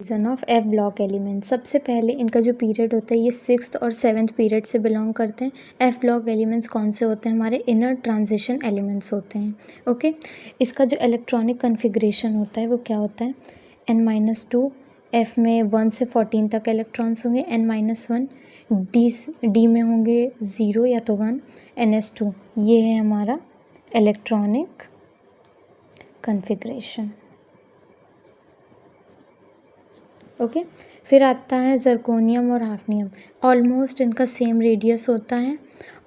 Reason of F block element. सबसे पहले इनका जो पीरियड होता है ये 6th और 7th पीरियड से बिलोंग करते हैं। एफ ब्लॉक एलिमेंट्स कौन से होते हैं? हमारे इनर ट्रांजिशन एलिमेंट्स होते हैं। ओके, इसका जो इलेक्ट्रॉनिक कन्फिग्रेशन होता है वो क्या होता है? n-2, एफ में 1 से 14 तक इलेक्ट्रॉन्स होंगे, n-1 डी में होंगे 0 या तो 1, ns2। ये है हमारा इलेक्ट्रॉनिक कन्फिग्रेशन। ओके, फिर आता है जर्कोनियम और हाफनियम। ऑलमोस्ट इनका सेम रेडियस होता है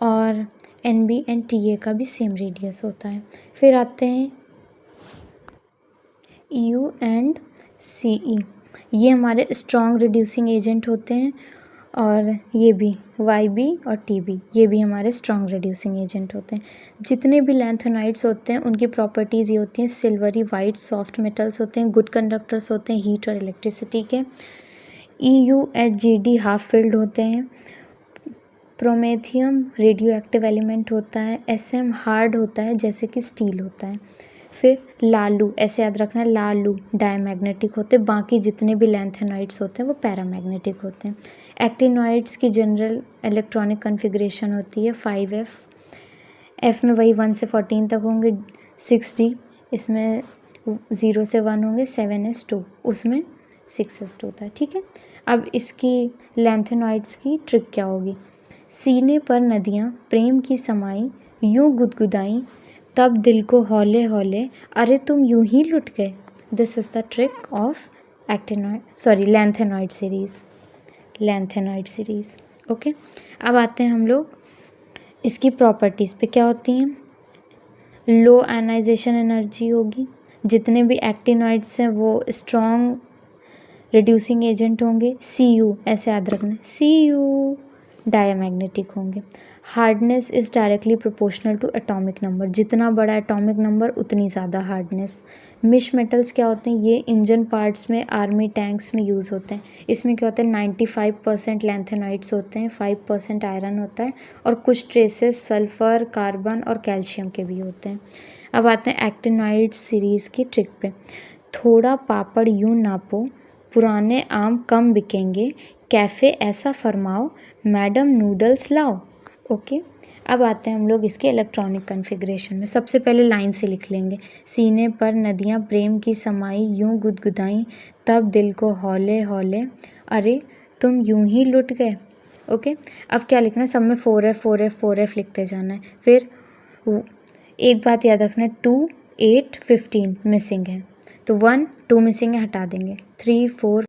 और NB एंड TA का भी सेम रेडियस होता है। फिर आते हैं EU एंड CE। ये हमारे स्ट्रॉन्ग रिड्यूसिंग एजेंट होते हैं और ये भी YB और TB ये भी हमारे स्ट्रॉन्ग रिड्यूसिंग एजेंट होते हैं। जितने भी लैंथेनाइड्स होते हैं उनकी प्रॉपर्टीज़ ये होती हैं, सिल्वरी वाइट सॉफ्ट मेटल्स होते हैं, गुड कंडक्टर्स होते हैं हीट और इलेक्ट्रिसिटी के। EU and GD half filled होते हैं। प्रोमेथियम रेडियो एक्टिव एलिमेंट होता है। SM हार्ड होता है जैसे कि स्टील होता है। फिर लालू, ऐसे याद रखना, लालू डायमैग्नेटिक होते हैं। बाकी जितने भी लैंथेनाइड्स होते हैं वो पैरामैग्नेटिक होते हैं। एक्टिनॉइड्स की जनरल इलेक्ट्रॉनिक कन्फिग्रेशन होती है 5F। F में वही 1 से 14 तक होंगे, 6D इसमें 0 से 1 होंगे, 7S2 उसमें 6S2 होता है। ठीक है, अब इसकी लैंथेनॉइड्स की ट्रिक क्या होगी? सीने पर नदियाँ प्रेम की समाई, यूं गुदगुदाई, तब दिल को हौले हौले, अरे तुम यूं ही लुट गए। This is the trick of lanthanoid series. Okay, अब आते हैं हम लोग इसकी प्रॉपर्टीज़ पे। क्या होती हैं? लो आयनाइजेशन एनर्जी होगी। जितने भी एक्टिनॉइड्स हैं वो स्ट्रॉन्ग रिड्यूसिंग एजेंट होंगे। Cu ऐसे याद रखना, Cu डायमैग्नेटिक होंगे। Hardness is directly proportional to atomic number. जितना बड़ा एटॉमिक नंबर उतनी ज़्यादा हार्डनेस। मिश मेटल्स क्या होते हैं? ये इंजन पार्ट्स में, आर्मी टैंक्स में यूज़ होते हैं। इसमें क्या होता है? 95% लैंथेनाइड्स होते हैं, 5% आयरन होता है और कुछ ट्रेसेस सल्फ़र, कार्बन और कैल्शियम के भी होते हैं। अब आते हैं एक्टिनॉइड सीरीज़ की ट्रिक पे। थोड़ा पापड़ यूं नापो, पुराने आम कम बिकेंगे, कैफ़े ऐसा फरमाओ, मैडम नूडल्स लाओ। ओके, अब आते हैं हम लोग इसके इलेक्ट्रॉनिक कन्फिग्रेशन में। सबसे पहले लाइन से लिख लेंगे, सीने पर नदियाँ प्रेम की समाई, यूं गुदगुदाई, तब दिल को हौले हौले, अरे तुम यूं ही लुट गए। ओके, अब क्या लिखना है? सब में 4F लिखते जाना है। फिर एक बात याद रखना, 2, 8, 15 मिसिंग है तो 1, 2 मिसिंग है, हटा देंगे। 3, 4